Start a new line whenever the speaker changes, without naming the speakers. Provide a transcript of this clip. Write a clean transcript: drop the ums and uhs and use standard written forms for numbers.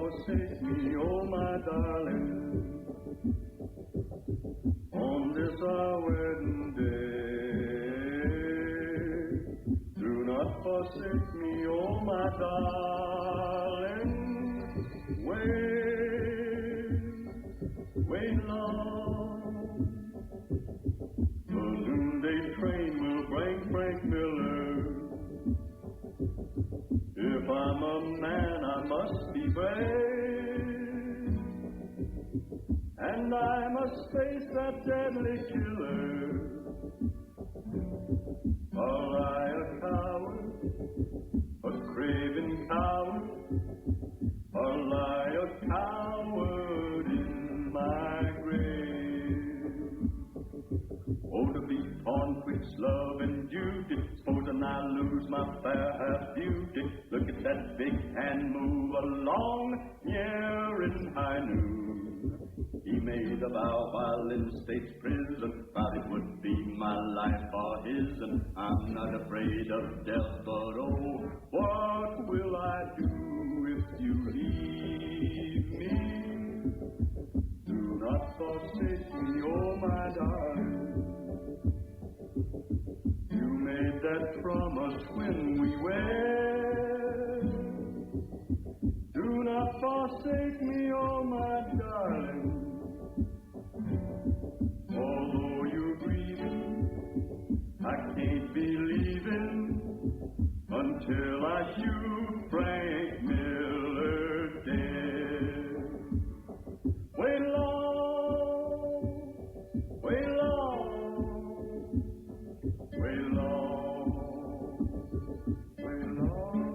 forsake me, oh my darling, on this our wedding day. Do not forsake me, oh my darling. Wait long. The noonday train will bring Frank Miller. If I'm a man, I must be brave, and I must face that deadly killer. Or I a coward, a craven coward, or lie a coward in my grave. Oh, to be torn twixt love and duty, supposing I lose my fair half beauty. Look at that big hand move along, here in high noon. He made a vow while in state's prison, vowed it would be my life or his, and I'm not afraid of death, but oh, what will I do if you leave me? Do not forsake me, oh my darling. You made that promise when we wed. Do not forsake me, oh my darling. Although you're grieving, I can't be leaving until I shoot Frank Miller dead. Wait long, wait long, wait long, wait long.